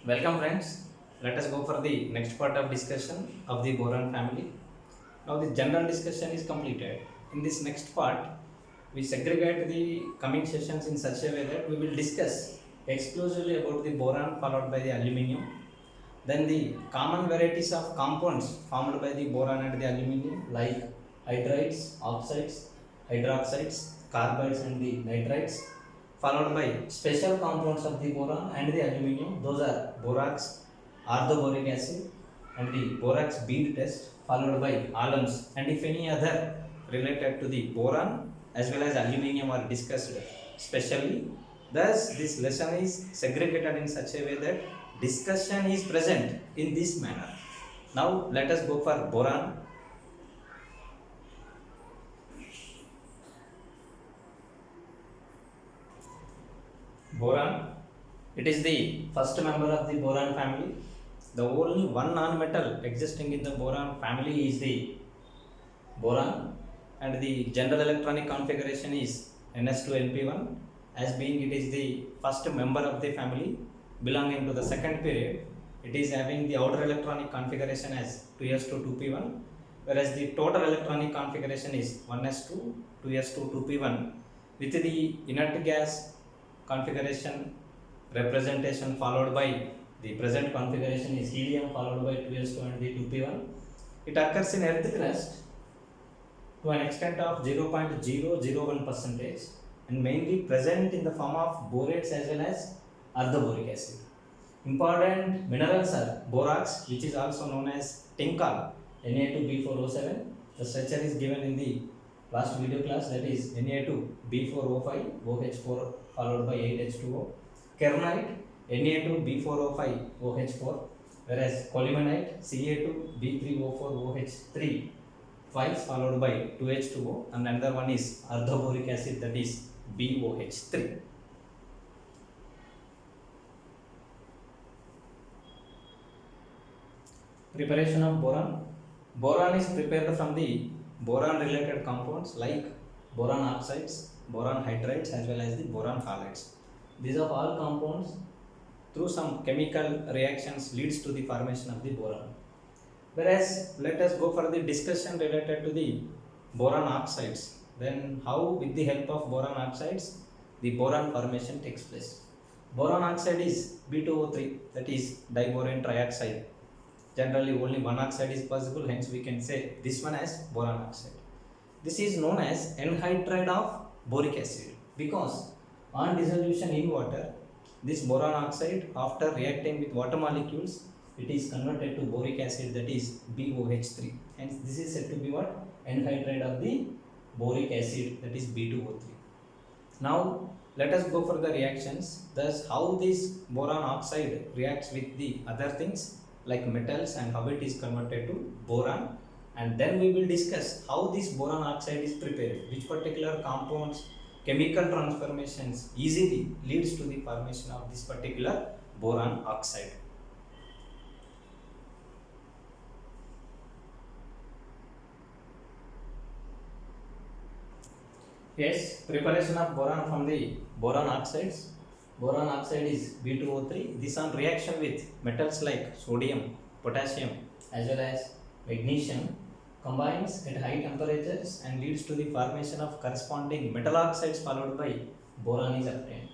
Welcome friends. Let us go for the next part of discussion of the boron family. Now the general discussion is completed. In this next part, we segregate the coming sessions in such a way that we will discuss exclusively about the boron followed by the aluminium. Then the common varieties of compounds formed by the boron and the aluminium like hydrides, oxides, hydroxides, carbides and the nitrides, followed by special compounds of the boron and the aluminium. Those are borax, orthoboric acid and the borax bead test, followed by alums, and if any other related to the boron as well as aluminium are discussed specially. Thus this lesson is segregated in such a way that discussion is present in this manner. Now let us go for boron. Boron, it is the first member of the boron family. The only one non-metal existing in the boron family is the boron, and the general electronic configuration is Ns2np1, as being it is the first member of the family belonging to the second period. It is having the outer electronic configuration as 2s2 2p1, whereas the total electronic configuration is 1s2 2s2 2p1, with the inert gas configuration representation followed by the present configuration is helium followed by 2s2 and the 2p1. It occurs in earth crust to an extent of 0.001 percentage and mainly present in the form of borates as well as orthoboric acid. Important minerals are borax, which is also known as tinkal, Na2B4O7. The structure is given in the last video class, that is Na2B4O5 OH4 followed by 8H2O. Kernite, Na2B4O5 OH4, whereas colemanite Ca2B3O4 OH3 twice followed by 2H2O, and another one is orthoboric acid, that is BOH3. Preparation of boron. Boron is prepared from the boron related compounds like boron oxides, boron hydrides as well as the boron halides. These are all compounds through some chemical reactions leads to the formation of the boron. Whereas let us go for the discussion related to the boron oxides. Then how with the help of boron oxides the boron formation takes place. Boron oxide is B2O3, that is diboron trioxide. Generally only one oxide is possible, hence we can say this one as boron oxide. This is known as anhydride of boric acid because on dissolution in water, this boron oxide after reacting with water molecules, it is converted to boric acid, that is BOH3. Hence this is said to be what? Anhydride of the boric acid, that is B2O3. Now let us go for the reactions. Thus how this boron oxide reacts with the other things like metals and how it is converted to boron, and then we will discuss how this boron oxide is prepared, which particular compounds chemical transformations easily leads to the formation of this particular boron oxide. Yes, preparation of boron from the boron oxides. Boron oxide is B2O3. This on reaction with metals like sodium, potassium as well as magnesium combines at high temperatures and leads to the formation of corresponding metal oxides followed by boron is obtained.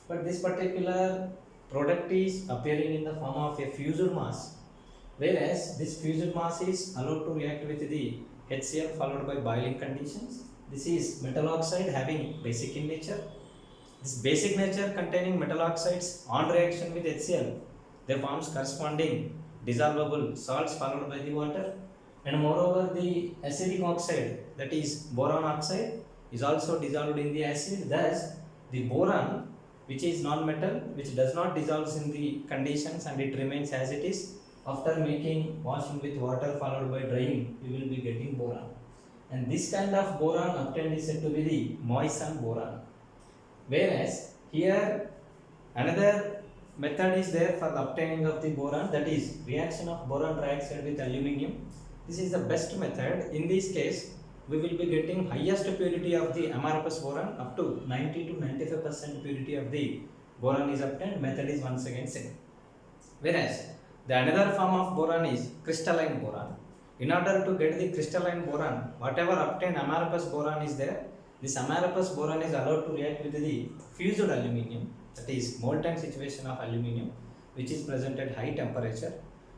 But this particular product is appearing in the form of a fused mass, whereas this fused mass is allowed to react with the HCl followed by boiling conditions. This is metal oxide having basic in nature. This basic nature containing metal oxides on reaction with HCl, they forms corresponding dissolvable salts followed by the water, and moreover the acidic oxide, that is boron oxide, is also dissolved in the acid. Thus the boron, which is non-metal, which does not dissolve in the conditions and it remains as it is, after making washing with water followed by drying, we will be getting boron, and this kind of boron obtained is said to be the Moissan boron. Whereas here another method is there for the obtaining of the boron, that is reaction of boron trioxide with aluminium. This is the best method. In this case we will be getting highest purity of the amorphous boron, up to 90 to 95% purity of the boron is obtained. Method is once again same. Whereas the another form of boron is crystalline boron. In order to get the crystalline boron, whatever obtained amorphous boron is there, this amorphous boron is allowed to react with the fused aluminium, that is molten situation of aluminium, which is present at high temperature.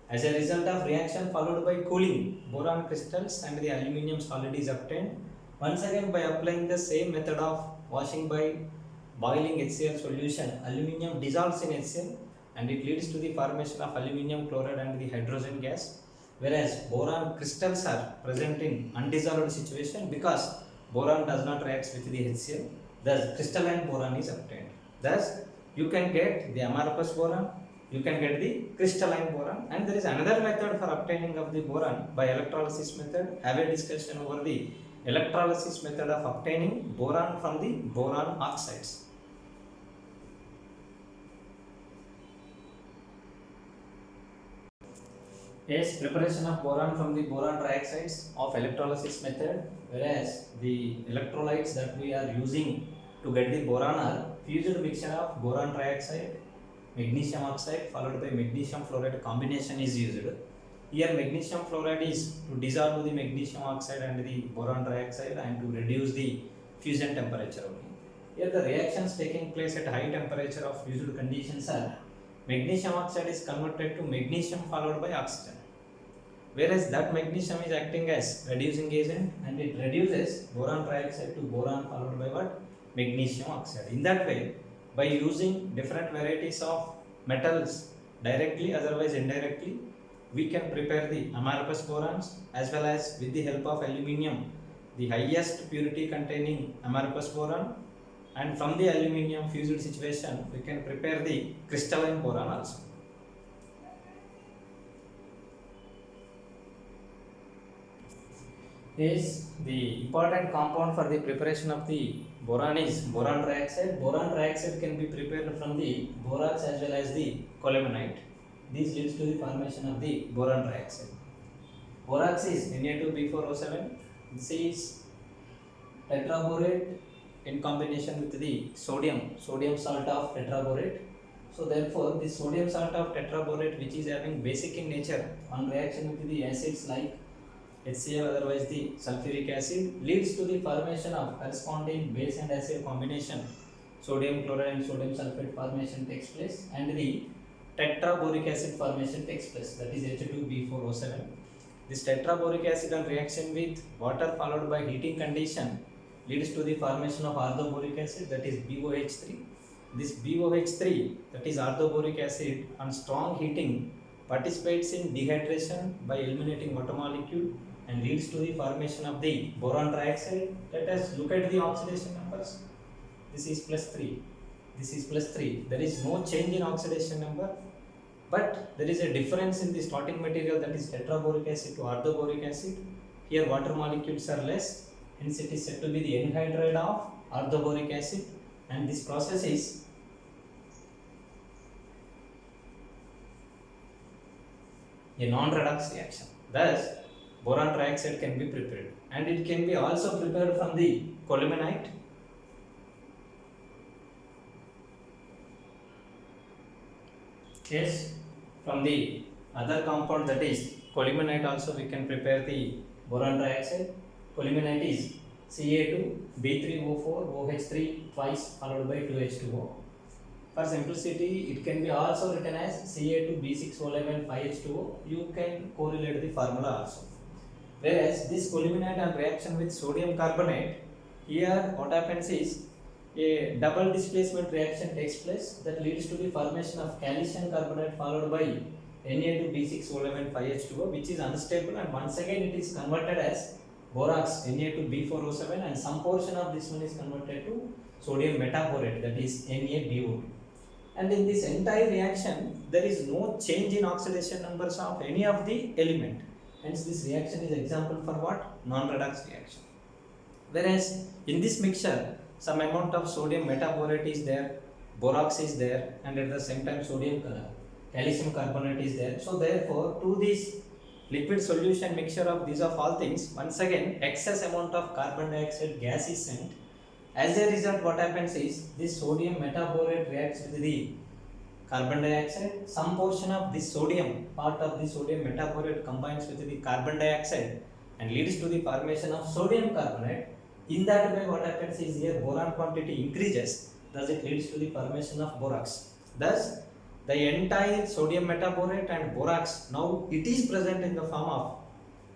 As a result of reaction followed by cooling, boron crystals and the aluminium solid is obtained. Once again, by applying the same method of washing by boiling HCl solution, aluminium dissolves in HCl and it leads to the formation of aluminium chloride and the hydrogen gas. Whereas boron crystals are present in undissolved situation because boron does not react with the HCl. Thus, crystalline boron is obtained. Thus, you can get the amorphous boron, you can get the crystalline boron, and there is another method for obtaining of the boron by electrolysis method. Have a discussion over the electrolysis method of obtaining boron from the boron oxides. Yes, preparation of boron from the boron trioxides of electrolysis method, whereas the electrolytes that we are using to get the boron are fused mixture of boron trioxide, magnesium oxide followed by magnesium fluoride combination is used. Here magnesium fluoride is to dissolve the magnesium oxide and the boron trioxide and to reduce the fusion temperature only. Here the reactions taking place at high temperature of fused conditions are magnesium oxide is converted to magnesium followed by oxygen. Whereas that magnesium is acting as reducing agent and it reduces boron trioxide to boron followed by what? Magnesium oxide. In that way, by using different varieties of metals directly, otherwise indirectly, we can prepare the amorphous borons as well as with the help of aluminium, the highest purity containing amorphous boron, and from the aluminium fused situation, we can prepare the crystalline boron also. Is the important compound for the preparation of the boron is boron trioxide. Boron trioxide can be prepared from the borax as well as the colemanite. This leads to the formation of the boron trioxide. Borax is Na2B4O7. This is tetraborate in combination with the sodium salt of tetraborate. So therefore, this sodium salt of tetraborate, which is having basic in nature, on reaction with the acids like HCl, otherwise the sulfuric acid, leads to the formation of corresponding base and acid combination. Sodium chloride and sodium sulfate formation takes place and the tetraboric acid formation takes place, that is H2B4O7. This tetraboric acid on reaction with water followed by heating condition leads to the formation of orthoboric acid, that is BOH3. This BOH3, that is orthoboric acid, on strong heating participates in dehydration by eliminating water molecule and leads to the formation of the boron trioxide. Let us look at the oxidation numbers. This is +3. This is +3. There is no change in oxidation number, but there is a difference in the starting material, that is tetraboric acid to orthoboric acid. Here water molecules are less, hence it is said to be the anhydride of orthoboric acid, and this process is a non-redox reaction. Thus, boron trioxide can be prepared, and it can be also prepared from the colemanite. Yes, from the other compound, that is colemanite, also we can prepare the boron trioxide. Colemanite is Ca2B3O4 OH3 twice followed by 2H2O. For simplicity, it can be also written as Ca2B6O11 5H2O. You can correlate the formula also. Whereas this colemanite on reaction with sodium carbonate, here what happens is a double displacement reaction takes place that leads to the formation of calcium carbonate followed by Na2B6O11 5H2O, which is unstable, and once again it is converted as borax Na2B4O7, and some portion of this one is converted to sodium metaborate, that is NaBO2. And in this entire reaction, there is no change in oxidation numbers of any of the element. Hence, this reaction is example for what? Non-redox reaction. Whereas in this mixture, some amount of sodium metaborate is there, borax is there, and at the same time calcium carbonate is there. So therefore, to this liquid solution mixture of these of all things, once again excess amount of carbon dioxide gas is sent. As a result, what happens is this sodium metaborate reacts with the carbon dioxide, some portion of the sodium, part of the sodium metaborate combines with the carbon dioxide and leads to the formation of sodium carbonate. In that way, what happens is here boron quantity increases, thus it leads to the formation of borax. Thus, the entire sodium metaborate and borax, now it is present in the form of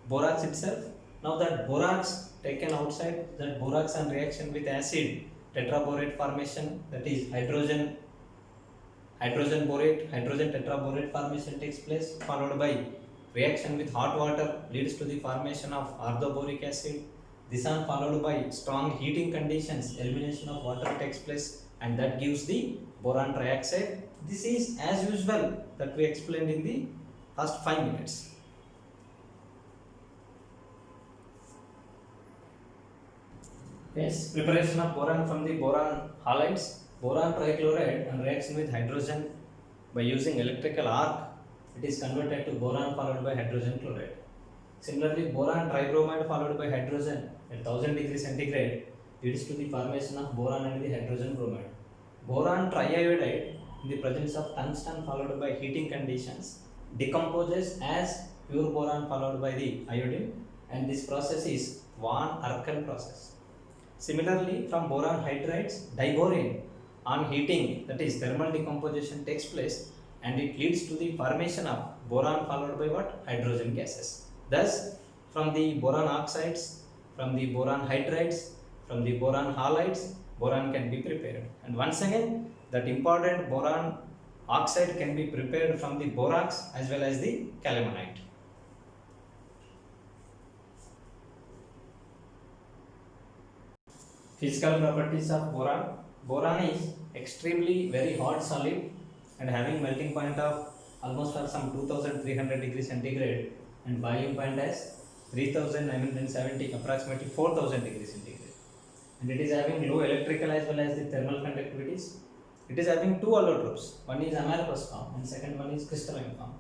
borax itself. Now that borax taken outside, that borax and reaction with acid, tetraborate formation, that is hydrogen borate, hydrogen tetraborate formation takes place, followed by reaction with hot water leads to the formation of orthoboric acid. This one followed by strong heating conditions, elimination of water takes place, and that gives the boron trioxide. This is as usual that we explained in the first 5 minutes. Yes, preparation of boron from the boron halides. Boron trichloride and reaction with hydrogen by using electrical arc, it is converted to boron followed by hydrogen chloride. Similarly, boron tribromide followed by hydrogen at 1000 degrees centigrade leads to the formation of boron and the hydrogen bromide. Boron triiodide in the presence of tungsten followed by heating conditions decomposes as pure boron followed by the iodine, and this process is Van Arkel process. Similarly, from boron hydrides, diborane on heating, that is thermal decomposition takes place, and it leads to the formation of boron followed by what? Hydrogen gases. Thus, from the boron oxides, from the boron hydrides, from the boron halides, boron can be prepared. And once again, that important boron oxide can be prepared from the borax as well as the calamanite. Physical properties of boron. Boron is extremely very hot solid and having melting point of almost for some 2300 degrees centigrade and boiling point as 3970, approximately 4000 degrees centigrade. And it is having low electrical as well as the thermal conductivities. It is having two allotropes. One is amorphous form and second one is crystalline form.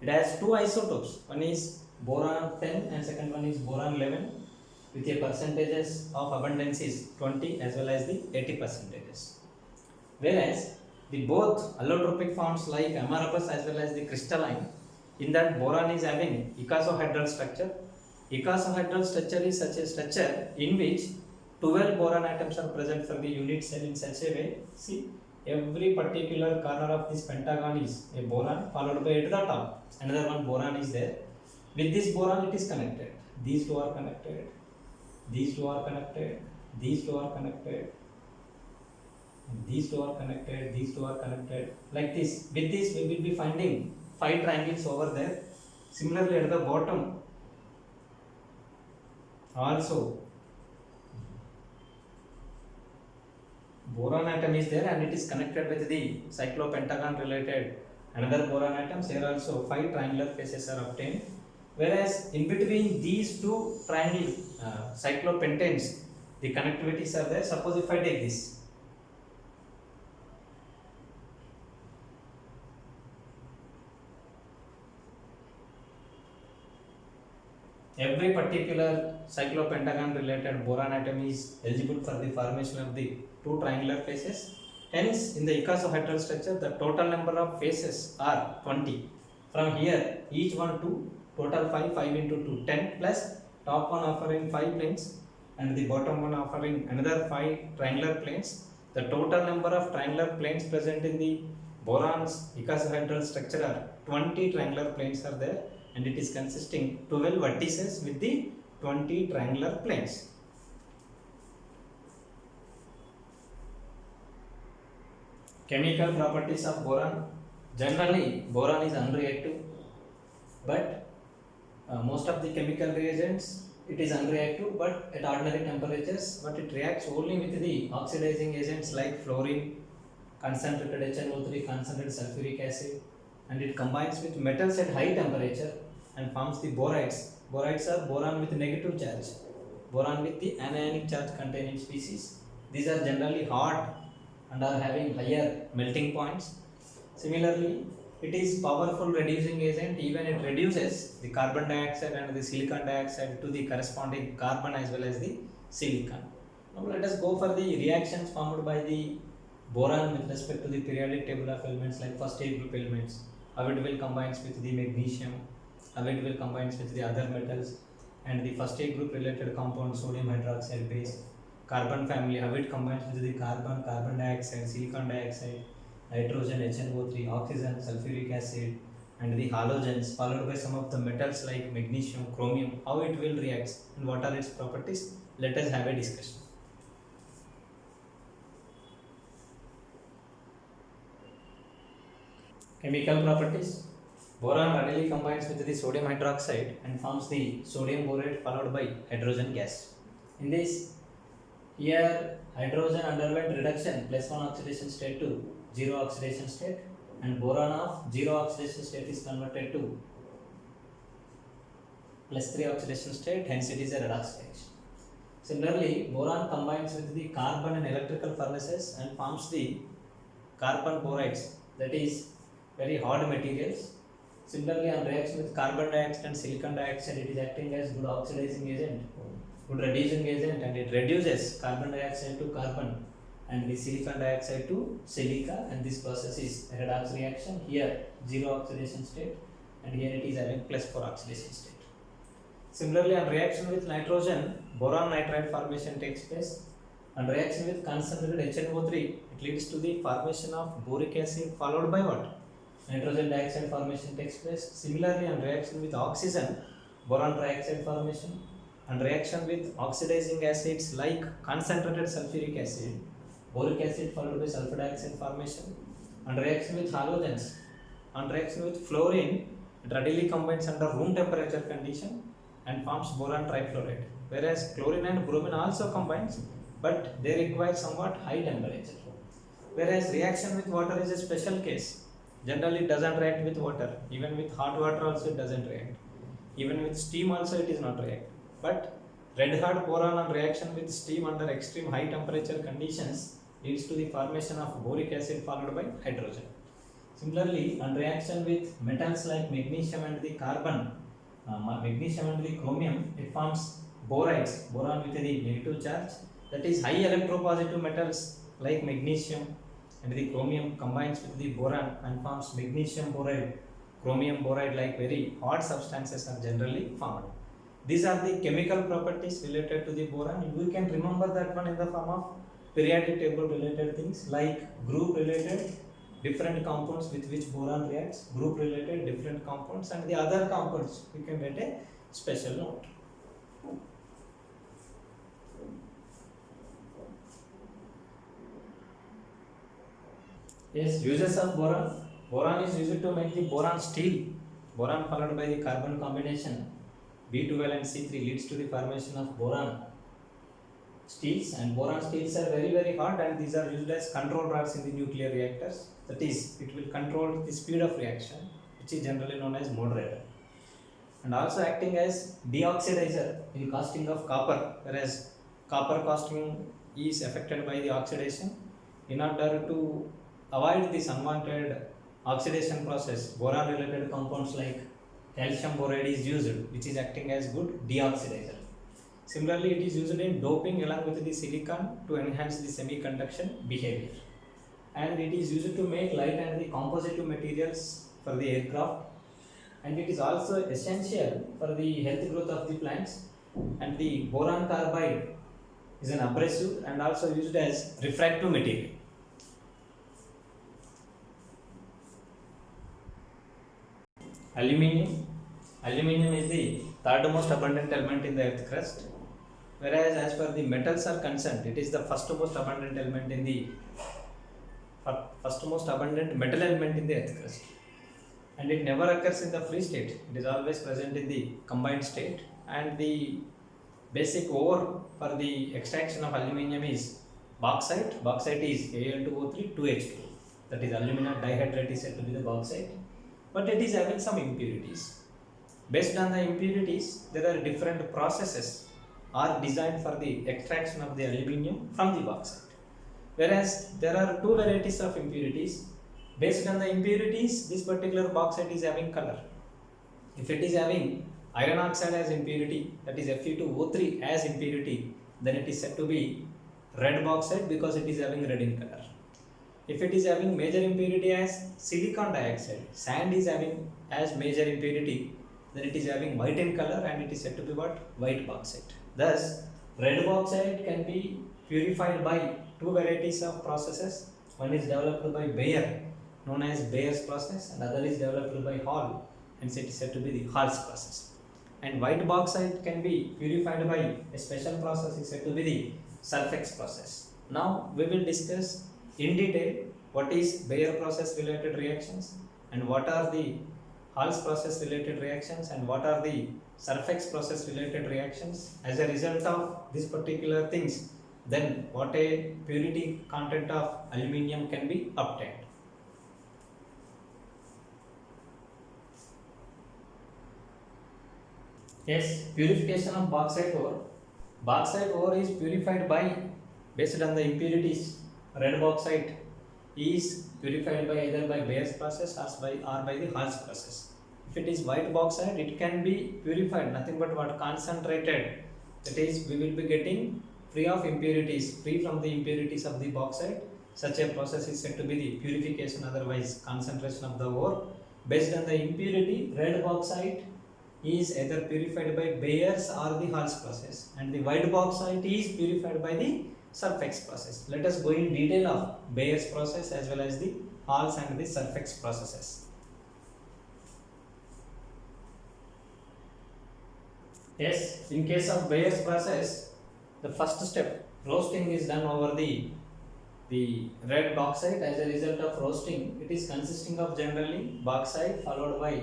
It has two isotopes. One is boron 10 and second one is boron 11, with a percentages of abundance is 20 as well as the 80 percentages. Whereas the both allotropic forms like amorphous as well as the crystalline, in that boron is having icosahedral structure. Icosahedral structure is such a structure in which 12 boron atoms are present for the unit cell in such a way. See, every particular corner of this pentagon is a boron followed by at the top another one boron is there. With this boron it is connected. These two are connected. These two are connected, these two are connected, these two are connected, these two are connected, like this. With this we will be finding 5 triangles over there. Similarly at the bottom also boron atom is there and it is connected with the cyclopentagon related another boron atoms. Here also 5 triangular faces are obtained. Whereas in between these two triangle cyclopentanes, the connectivities are there. Suppose if I take this, every particular cyclopentagon related boron atom is eligible for the formation of the 2 triangular faces. Hence, in the icosahedral structure, the total number of faces are 20. From here, each one 2. Total 5 into 2, 10 plus top one offering 5 planes and the bottom one offering another 5 triangular planes. The total number of triangular planes present in the boron's icosahedral structure are 20 triangular planes are there, and it is consisting 12 vertices with the 20 triangular planes. Chemical properties of boron. Generally, boron is unreactive, but most of the chemical reagents it is unreactive but at ordinary temperatures, but it reacts only with the oxidizing agents like fluorine, concentrated HNO3, concentrated sulfuric acid, and it combines with metals at high temperature and forms the borides. Borides are boron with negative charge, boron with the anionic charge containing species. These are generally hot and are having higher melting points. Similarly, it is powerful reducing agent, even it reduces the carbon dioxide and the silicon dioxide to the corresponding carbon as well as the silicon. Now let us go for the reactions formed by the boron with respect to the periodic table of elements like first 8 group elements, how it will combines with the magnesium, how it will combines with the other metals, and the first 8 group related compound sodium hydroxide base, carbon family, how it combines with the carbon, carbon dioxide, silicon dioxide, nitrogen, HNO3, oxygen, sulfuric acid, and the halogens, followed by some of the metals like magnesium, chromium, how it will react and what are its properties. Let us have a discussion. Chemical properties. Boron readily combines with the sodium hydroxide and forms the sodium borate followed by hydrogen gas. In this, here hydrogen underwent reduction +1 oxidation state to 0 oxidation state, and boron of 0 oxidation state is converted to +3 oxidation state, hence it is a redox reaction. Similarly, boron combines with the carbon in electrical furnaces and forms the carbon borides, that is very hard materials. Similarly, on reaction with carbon dioxide and silicon dioxide, it is acting as good oxidizing agent, good reducing agent, and it reduces carbon dioxide to carbon and the silicon dioxide to silica, and this process is a redox reaction. Here 0 oxidation state, and here it is having +4 oxidation state. Similarly, on reaction with nitrogen, boron nitride formation takes place. On reaction with concentrated HNO3, it leads to the formation of boric acid followed by what? Nitrogen dioxide formation takes place. Similarly, on reaction with oxygen, boron trioxide formation. On reaction with oxidizing acids like concentrated sulfuric acid, boric acid followed by sulfur dioxide formation. On reaction with halogens, on reaction with fluorine, it readily combines under room temperature condition and forms boron trifluoride. Whereas chlorine and bromine also combines, but they require somewhat high temperature. Whereas reaction with water is a special case. Generally, it doesn't react with water. Even with hot water also it doesn't react. Even with steam also it is not react. But red hot boron on reaction with steam under extreme high temperature conditions leads to the formation of boric acid followed by hydrogen. Similarly, on reaction with metals like magnesium and the carbon, magnesium and the chromium, it forms borides, boron with the negative charge. That is, high electropositive metals like magnesium and the chromium combines with the boron and forms magnesium boride, chromium boride, like very hot substances are generally formed. These are the chemical properties related to the boron. We can remember that one in the form of periodic table related things like group related different compounds with which boron reacts, group related different compounds, and the other compounds we can get a special note. Yes, uses of boron. Boron is used to make the boron steel. Boron followed by the carbon combination B12 and C3 leads to the formation of boron steels, and boron steels are very hot, and these are used as control rods in the nuclear reactors. That is, it will control the speed of reaction, which is generally known as moderator, and also acting as deoxidizer in casting of copper, whereas copper casting is affected by the oxidation. In order to avoid this unwanted oxidation process, boron related compounds like calcium boride is used, which is acting as good deoxidizer. Similarly, it is used in doping along with the silicon to enhance the semiconduction behavior, and it is used to make light and the compositive materials for the aircraft, and it is also essential for the health growth of the plants. And the boron carbide is an abrasive and also used as refractive material. Aluminium. Aluminium is the third most abundant element in the earth crust, whereas as per the metals are concerned, it is the first most abundant element in the first most abundant metal element in the earth crust, and it never occurs in the free state. It is always present in the combined state, and the basic ore for the extraction of aluminium is bauxite. Bauxite is Al2O3 2H2. That is, alumina dihydrate is said to be the bauxite, but it is having some impurities. Based on the impurities, there are different processes are designed for the extraction of the aluminium from the bauxite. Whereas there are two varieties of impurities. Based on the impurities, this particular bauxite is having color. If it is having iron oxide as impurity, that is Fe2O3 as impurity, then it is said to be red bauxite because it is having red in color. If it is having major impurity as silicon dioxide, sand is having as major impurity, then it is having white in color and it is said to be what? White bauxite. Thus, red bauxite can be purified by two varieties of processes. One is developed by Bayer, known as Bayer's process, and other is developed by Hall, and it is said to be the Hall's process. And white bauxite can be purified by a special process is said to be the Sulfex process. Now we will discuss in detail what is Bayer process related reactions and what are the Hall's process related reactions and what are the Sulfex process related reactions. As a result of these particular things, then what a purity content of aluminium can be obtained. Yes, purification of bauxite ore. Bauxite ore is purified by, based on the impurities. Red bauxite is purified by either by Bayer's process or by the Hall's process. If it is white bauxite, it can be purified nothing but what? Concentrated. That is, we will be getting free of impurities, free from the impurities of the bauxite. Such a process is said to be the purification, otherwise concentration of the ore. Based on the impurity, red bauxite is either purified by Bayer's or the Hall's process, and the white bauxite is purified by the Sulfex process. Let us go in detail of Bayer's process as well as the Hall's and the Sulfex processes. Yes, in case of Bayer's process, the first step, roasting is done over the red bauxite. As a result of roasting, it is consisting of generally bauxite followed by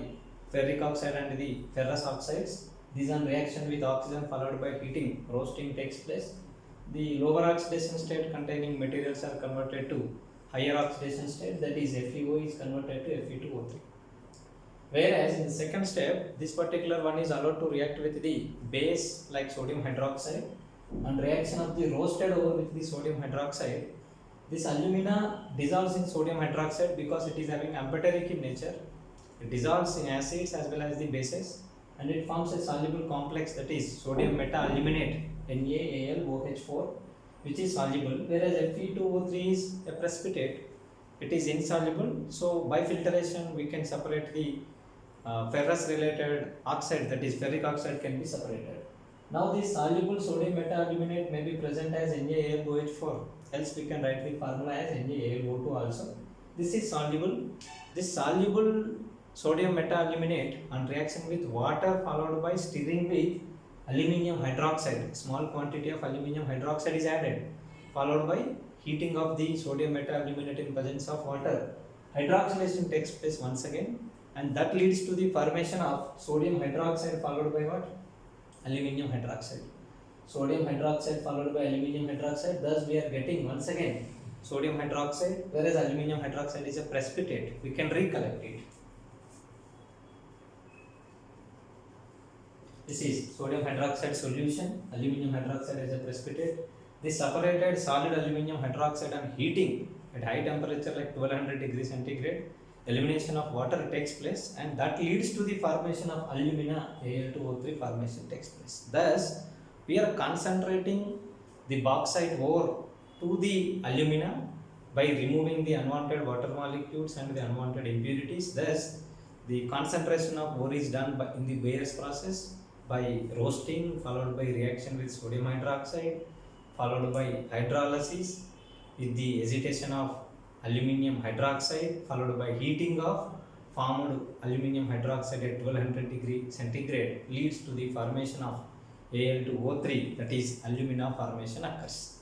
ferric oxide and the ferrous oxides. These are reaction with oxygen followed by heating. Roasting takes place. The lower oxidation state containing materials are converted to higher oxidation state, that is FeO is converted to Fe2O3. Whereas in the second step, this particular one is allowed to react with the base like sodium hydroxide. On reaction of the roasted ore with the sodium hydroxide, this alumina dissolves in sodium hydroxide because it is having amphoteric in nature. It dissolves in acids as well as the bases, and it forms a soluble complex, that is sodium meta-aluminate NaAlOH4, which is soluble, whereas Fe2O3 is a precipitate. It is insoluble. So by filtration we can separate the ferrous related oxide, that is ferric oxide, can be separated. Now this soluble sodium meta-aluminate may be present as NaAlOH4, else we can write the formula as NaAlO2 also. This is soluble. This soluble sodium meta-aluminate on reaction with water followed by stirring with aluminium hydroxide, small quantity of aluminium hydroxide is added, followed by heating of the sodium meta-aluminate in presence of water. Hydroxylation takes place once again, and that leads to the formation of sodium hydroxide followed by what? Aluminium hydroxide. Sodium hydroxide followed by aluminium hydroxide. Thus we are getting once again sodium hydroxide, whereas aluminium hydroxide is a precipitate. We can recollect it. This is sodium hydroxide solution, aluminium hydroxide is a precipitate. This separated solid aluminium hydroxide on heating at high temperature like 1200 degrees centigrade, elimination of water takes place, and that leads to the formation of alumina. Al2O3 formation takes place. Thus, we are concentrating the bauxite ore to the alumina by removing the unwanted water molecules and the unwanted impurities. Thus, the concentration of ore is done in the Bayer's process by roasting, followed by reaction with sodium hydroxide, followed by hydrolysis with the agitation of aluminium hydroxide, followed by heating of formed aluminium hydroxide at 1200 degree centigrade, leads to the formation of Al2O3, that is alumina formation occurs.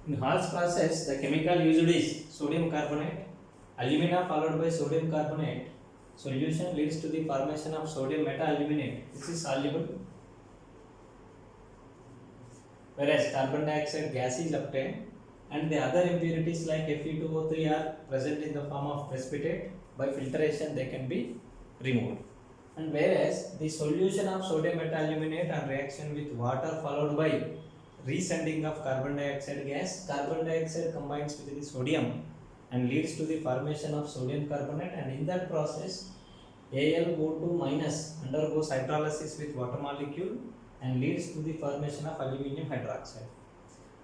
In Hall's process, the chemical used is sodium carbonate, alumina followed by sodium carbonate. Solution leads to the formation of sodium meta-aluminate. This is soluble, whereas carbon dioxide gas is obtained, and the other impurities like Fe2O3 are present in the form of precipitate. By filtration they can be removed. And whereas the solution of sodium meta-aluminate on reaction with water followed by resending of carbon dioxide gas, carbon dioxide combines with the sodium and leads to the formation of sodium carbonate, and in that process AlO2 minus undergoes hydrolysis with water molecule and leads to the formation of aluminum hydroxide.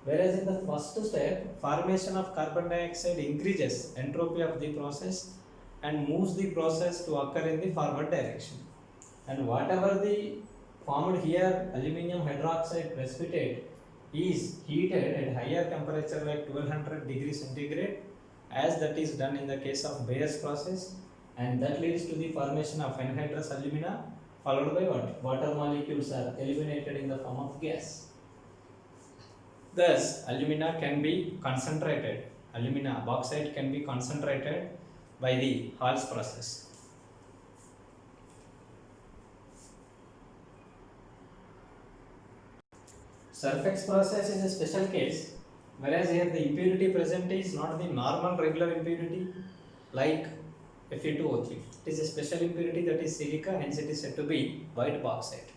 Whereas in the first step, formation of carbon dioxide increases entropy of the process and moves the process to occur in the forward direction. And whatever the formed here aluminum hydroxide precipitate is heated at higher temperature like 1200 degrees centigrade, as that is done in the case of Bayer's process, and that leads to the formation of anhydrous alumina, followed by what? Water molecules are eliminated in the form of gas. Thus, alumina can be concentrated, alumina bauxite can be concentrated by the Hall's process. Surface process is a special case, whereas here the impurity present is not the normal regular impurity like Fe2O3. It is a special impurity, that is silica, hence it is said to be white bauxite.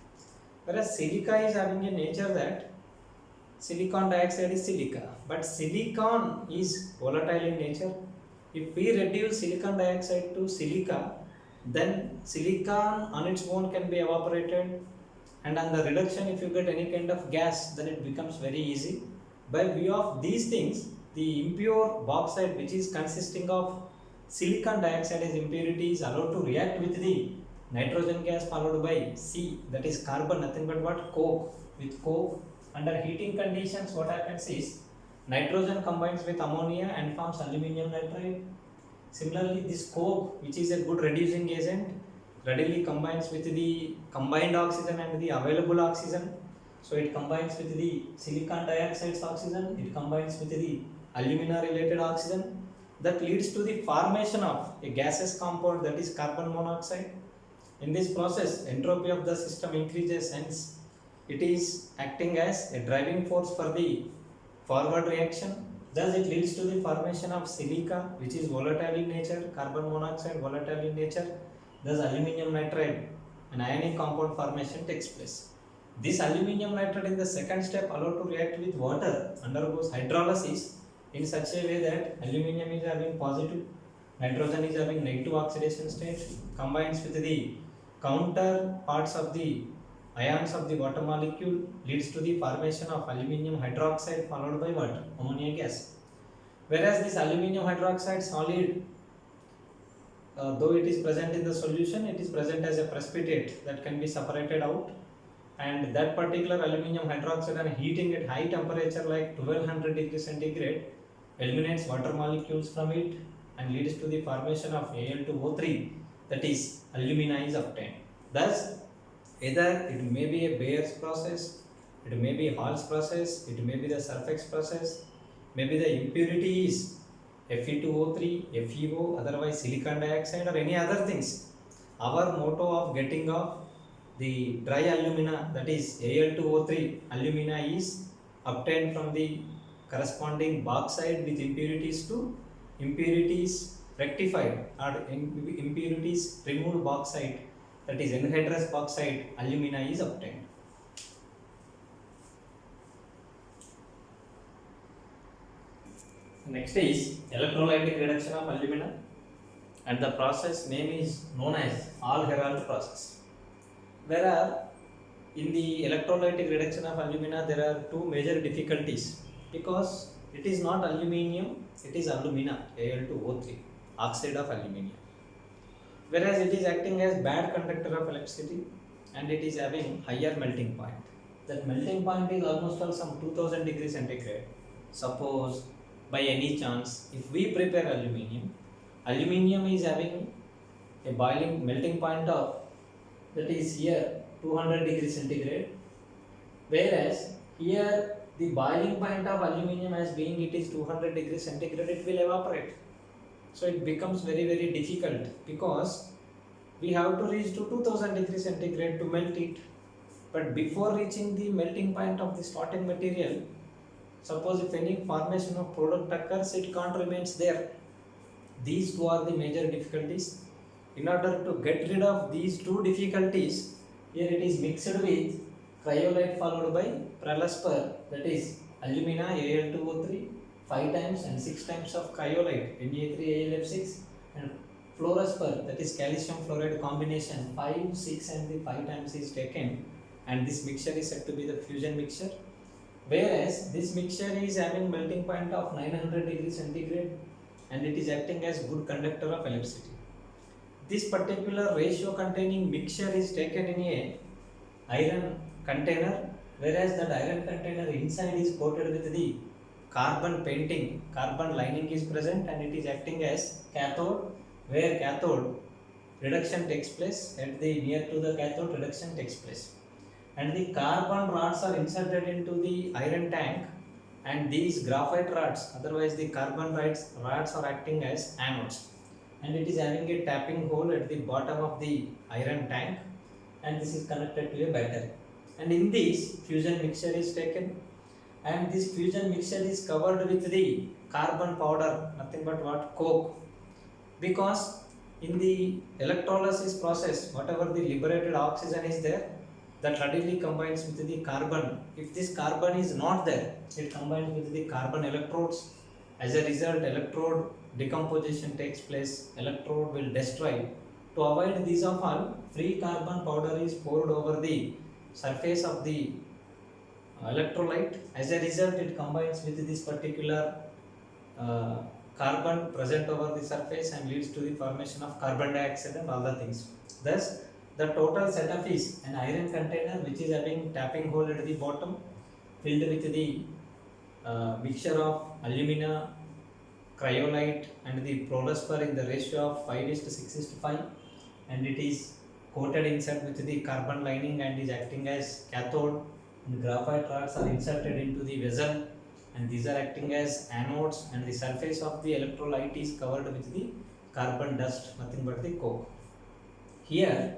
Whereas silica is having a nature that silicon dioxide is silica, but silicon is volatile in nature. If we reduce silicon dioxide to silica, then silicon on its own can be evaporated, and on the reduction, if you get any kind of gas, then it becomes very easy. By view of these things, the impure bauxite, which is consisting of silicon dioxide as impurity, is allowed to react with the nitrogen gas followed by C, that is carbon, nothing but what? Coke. With coke, under heating conditions, what happens is nitrogen combines with ammonia and forms aluminum nitride. Similarly, this coke, which is a good reducing agent, readily combines with the combined oxygen and the available oxygen. So it combines with the silicon dioxide's oxygen, it combines with the alumina related oxygen. That leads to the formation of a gaseous compound, that is carbon monoxide. In this process, entropy of the system increases, hence it is acting as a driving force for the forward reaction. Thus it leads to the formation of silica, which is volatile in nature, carbon monoxide volatile in nature. Thus aluminum nitride, an ionic compound formation takes place. This aluminum nitride in the second step allowed to react with water undergoes hydrolysis in such a way that aluminum is having positive, nitrogen is having negative oxidation state, combines with the counter parts of the ions of the water molecule, leads to the formation of aluminum hydroxide followed by what? Ammonia gas. Whereas this aluminum hydroxide solid, though it is present in the solution, it is present as a precipitate that can be separated out, and that particular aluminum hydroxide on heating at high temperature like 1200 degrees centigrade eliminates water molecules from it and leads to the formation of Al2O3, that is alumina is obtained. Thus, either it may be a Bayer's process, it may be Hall's process, it may be the Surface process, maybe the impurity is Fe2O3, FeO, otherwise silicon dioxide or any other things. Our motto of getting off the dry alumina, that is Al2O3 alumina, is obtained from the corresponding bauxite with impurities to impurities rectified or impurities removed bauxite, that is anhydrous bauxite alumina is obtained. Next is electrolytic reduction of alumina, and the process name is known as Hall-Héroult process. Whereas in the electrolytic reduction of alumina there are two major difficulties, because it is not aluminium, it is alumina, Al2O3, oxide of aluminium. Whereas it is acting as bad conductor of electricity and it is having higher melting point. That melting point is almost some 2000 degrees centigrade. Suppose by any chance, if we prepare aluminium, aluminium is having a boiling melting point of, that is here 200 degrees centigrade, whereas here the boiling point of aluminium as being it is 200 degrees centigrade, it will evaporate. So it becomes very difficult, because we have to reach to 2000 degrees centigrade to melt it. But before reaching the melting point of the starting material, suppose if any formation of product occurs, it can't remains there. These two are the major difficulties. In order to get rid of these two difficulties, here it is mixed with cryolite followed by prelaspar, that is alumina Al2O3 5 times and 6 times of cryolite Na3AlF6, and fluorspar, that is calcium fluoride combination 5, 6 and the 5 times is taken and this mixture is said to be the fusion mixture. Whereas this mixture is having melting point of 900 degrees centigrade and it is acting as good conductor of electricity. This particular ratio containing mixture is taken in a iron container, whereas that iron container inside is coated with the carbon painting, carbon lining is present and it is acting as cathode, where cathode reduction takes place at the near to the cathode reduction takes place, and the carbon rods are inserted into the iron tank, and these graphite rods, otherwise the carbon rods are acting as anodes, and it is having a tapping hole at the bottom of the iron tank, and this is connected to a battery, and in this fusion mixture is taken, and this fusion mixture is covered with the carbon powder, nothing but what, coke, because in the electrolysis process whatever the liberated oxygen is there, that readily combines with the carbon. If this carbon is not there, it combines with the carbon electrodes. As a result, electrode decomposition takes place, electrode will destroy. To avoid these of all, free carbon powder is poured over the surface of the electrolyte. As a result, it combines with this particular carbon present over the surface and leads to the formation of carbon dioxide and all the things. Thus, the total setup is an iron container which is having tapping hole at the bottom, filled with the mixture of alumina, cryolite and the fluorspar in the ratio of 5:6:5, and it is coated inside with the carbon lining and is acting as cathode, and graphite rods are inserted into the vessel and these are acting as anodes, and the surface of the electrolyte is covered with the carbon dust, nothing but the coke. Here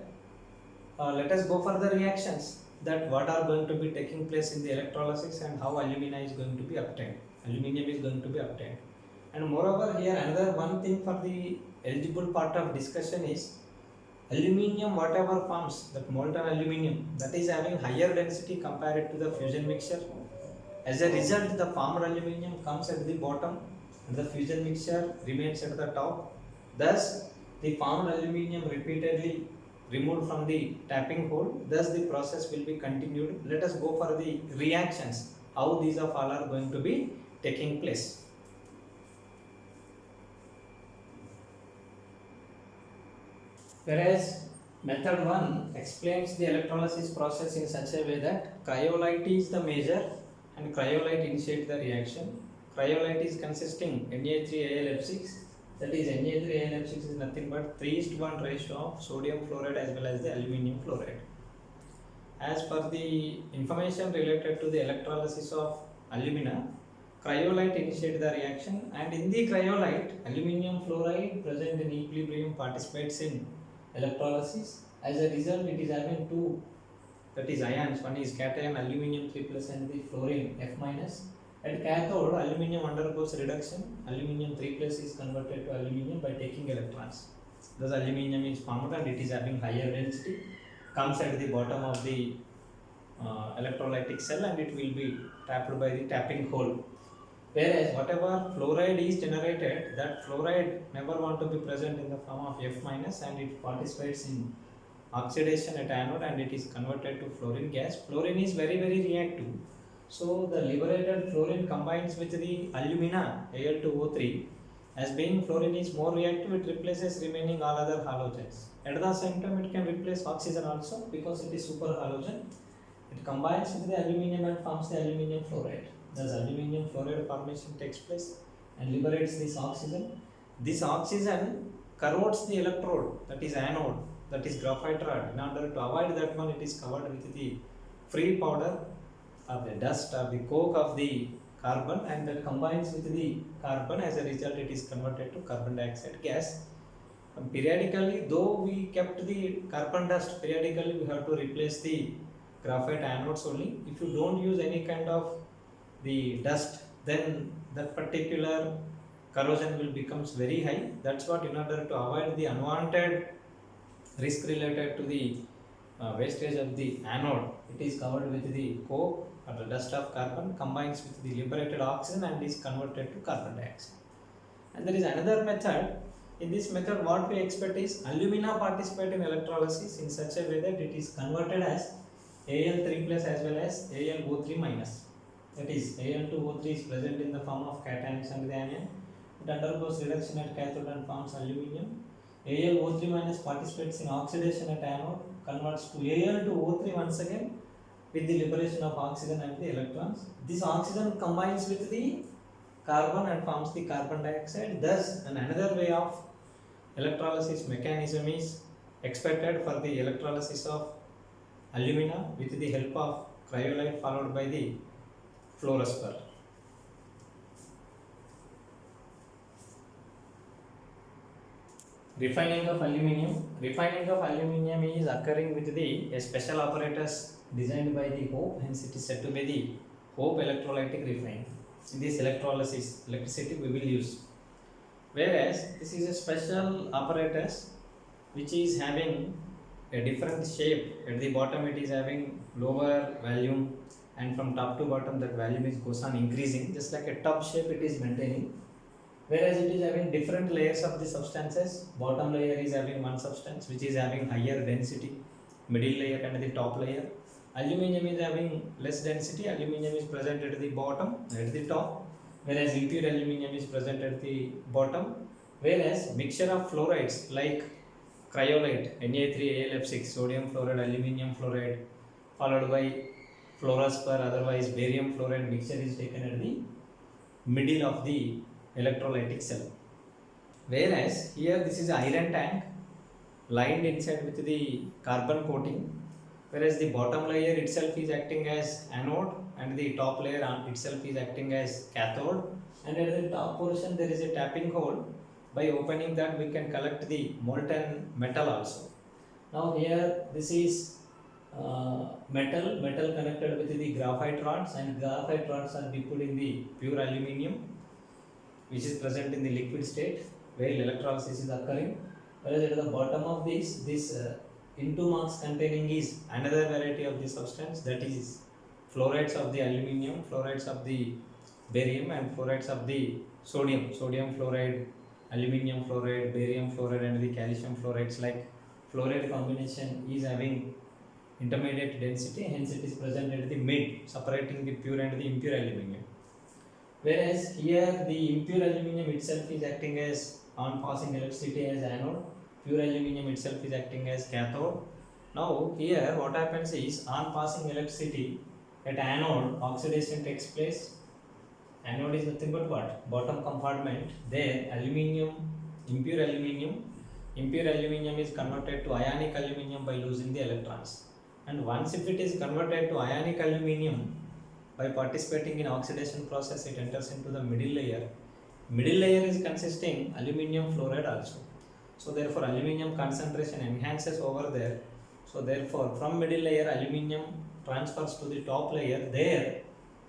let us go for the reactions, that what are going to be taking place in the electrolysis and how alumina is going to be obtained, aluminium is going to be obtained. And moreover, here another one thing for the eligible part of discussion is aluminium, whatever forms, that molten aluminium, that is having higher density compared to the fusion mixture. As a result, the formed aluminium comes at the bottom and the fusion mixture remains at the top. Thus, the formed aluminium repeatedly removed from the tapping hole, thus the process will be continued. Let us go for the reactions, how these of all are going to be taking place. Whereas method 1 explains the electrolysis process in such a way that cryolite is the major and cryolite initiates the reaction. Cryolite is consisting Na3Al(F6), that is Na3Al(F6) is nothing but 3:1 ratio of sodium fluoride as well as the aluminium fluoride. As per the information related to the electrolysis of alumina, cryolite initiates the reaction, and in the cryolite, aluminium fluoride present in equilibrium participates in electrolysis. As a result, it is having two, that is ions, one is cation aluminium 3+ and the fluorine F-. At cathode, aluminium undergoes reduction, aluminium 3+ is converted to aluminium by taking electrons. Thus aluminium is formed and it is having higher density, comes at the bottom of the electrolytic cell and it will be tapped by the tapping hole. Whereas whatever fluoride is generated, that fluoride never want to be present in the form of F- and it participates in oxidation at anode and it is converted to fluorine gas. Fluorine is very reactive. So the liberated fluorine combines with the alumina Al2O3. As being fluorine is more reactive, it replaces remaining all other halogens. At the same time, it can replace oxygen also because it is super halogen. It combines with the aluminium and forms the aluminium fluoride. Thus aluminium fluoride formation takes place and liberates this oxygen. This oxygen corrodes the electrode, that is anode, that is graphite rod. In order to avoid that one, it is covered with the free powder or the dust or the coke of the carbon, and that combines with the carbon. As a result, it is converted to carbon dioxide gas. Periodically, though we kept the carbon dust, periodically we have to replace the graphite anodes only. If you don't use any kind of the dust, then that particular corrosion will becomes very high. That's what, in order to avoid the unwanted risk related to the wastage of the anode, it is covered with the coke or the dust of carbon, combines with the liberated oxygen and is converted to carbon dioxide. And there is another method. In this method, what we expect is alumina participate in electrolysis in such a way that it is converted as Al3 plus as well as AlO3 minus. That is Al2O3 is present in the form of cations and the anion. It undergoes reduction at cathode and forms aluminium. AlO3 minus participates in oxidation at anode, converts to Al2O3 once again with the liberation of oxygen and the electrons. This oxygen combines with the carbon and forms the carbon dioxide. Thus, another way of electrolysis mechanism is expected for the electrolysis of alumina with the help of cryolite followed by the fluorspar. Refining of aluminium. Refining of aluminium is occurring with the a special apparatus designed by the Hope, hence it is said to be the Hope electrolytic refining. In this electrolysis, electricity we will use. Whereas this is a special apparatus which is having a different shape. At the bottom it is having lower volume, and from top to bottom that volume is goes on increasing, just like a tub shape it is maintaining. Whereas it is having different layers of the substances. Bottom layer is having one substance which is having higher density, middle layer and the top layer. Aluminium is having less density. Aluminium is present at the bottom, at the top, whereas impure aluminium is present at the bottom. Whereas mixture of fluorides like cryolite, Na3Al(F6), sodium fluoride, aluminium fluoride, followed by fluorspar, otherwise barium fluoride mixture is taken at the middle of the electrolytic cell. Whereas here this is iron tank lined inside with the carbon coating, whereas the bottom layer itself is acting as anode and the top layer itself is acting as cathode, and at the top portion there is a tapping hole. By opening that we can collect the molten metal also. Now here this is metal connected with the graphite rods, and graphite rods are dipped in the pure aluminium which is present in the liquid state where electrolysis is occurring. Whereas at the bottom of this into marks containing is another variety of the substance, that is fluorides of the aluminium, fluorides of the barium and fluorides of the sodium fluoride, aluminium fluoride, barium fluoride and the calcium fluorides. Like fluoride combination is having intermediate density, hence it is present at the mid, separating the pure and the impure aluminium. Whereas here the impure aluminium itself is acting as on passing electricity as anode, pure aluminium itself is acting as cathode. Now here what happens is, on passing electricity at anode, oxidation takes place. Anode is nothing but what? Bottom compartment. There impure aluminium is converted to ionic aluminium by losing the electrons. And once if it is converted to ionic aluminium by participating in oxidation process, it enters into the middle layer. Middle layer is consisting aluminium fluoride also. So therefore aluminium concentration enhances over there. So therefore from middle layer aluminium transfers to the top layer. There,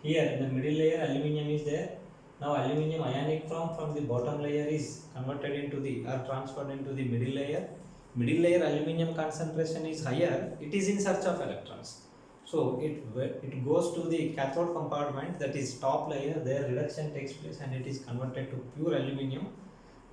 here in the middle layer aluminium is there. Now aluminium ionic from the bottom layer is converted into the or transferred into the middle layer. Middle layer aluminium concentration is higher. It is in search of electrons. So it goes to the cathode compartment, that is top layer. There reduction takes place and it is converted to pure aluminium.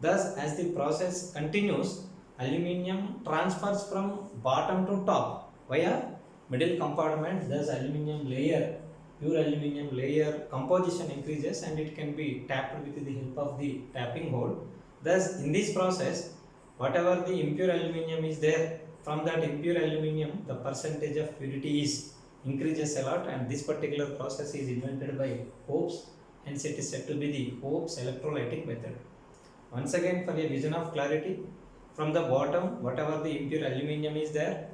Thus, as the process continues, aluminium transfers from bottom to top via middle compartment. Thus, pure aluminium layer composition increases and it can be tapped with the help of the tapping hole. Thus, in this process, whatever the impure aluminium is there, from that impure aluminium, the percentage of purity increases a lot, and this particular process is invented by Hope's, hence it is said to be the Hope's electrolytic method. Once again, for a vision of clarity, from the bottom, whatever the impure aluminium is there,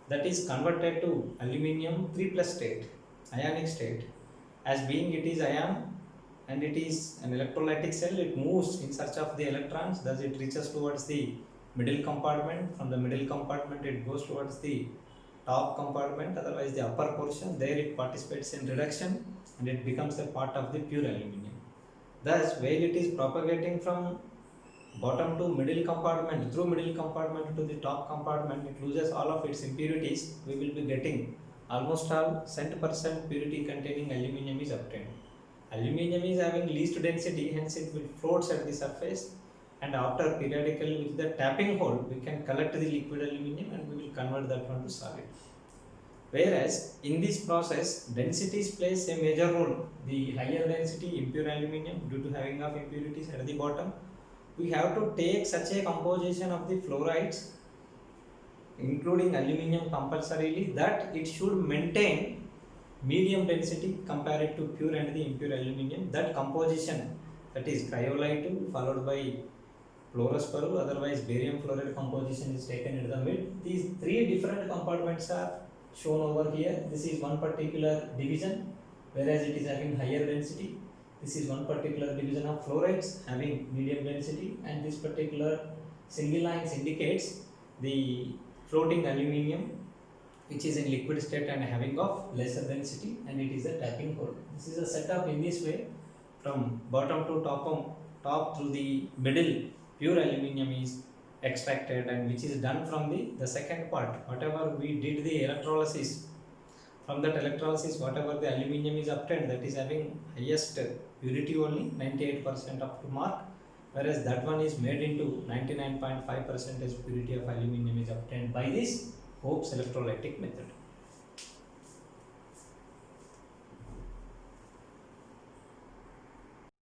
that is converted to aluminium 3+ state, ionic state. As being it is ion and it is an electrolytic cell, it moves in search of the electrons, thus it reaches towards the middle compartment. From the middle compartment it goes towards the top compartment, otherwise the upper portion. There it participates in reduction and it becomes a part of the pure aluminium. Thus, while it is propagating from bottom to middle compartment, through middle compartment to the top compartment, it loses all of its impurities. We will be getting almost all cent% purity containing aluminium is obtained. Aluminium is having least density, hence it will floats at the surface, and after periodically with the tapping hole we can collect the liquid aluminium and we will convert that one to solid. Whereas in this process densities plays a major role. The higher density impure aluminium, due to having of impurities at the bottom, we have to take such a composition of the fluorides including aluminium compulsorily that it should maintain medium density compared to pure and the impure aluminium. That composition, that is cryolite followed by fluorspar, otherwise barium fluoride composition is taken in the mid. These three different compartments are shown over here. This is one particular division, whereas it is having higher density. This is one particular division of fluorides having medium density, and this particular single lines indicates the floating aluminium which is in liquid state and having of lesser density, and it is a tapping hole. This is a setup in this way, from bottom to top through the middle pure aluminium is extracted, and which is done from the second part. Whatever we did the electrolysis, from that electrolysis whatever the aluminium is obtained, that is having highest purity only 98% up to mark, whereas that one is made into 99.5% purity of aluminium is obtained by this Hope's electrolytic method.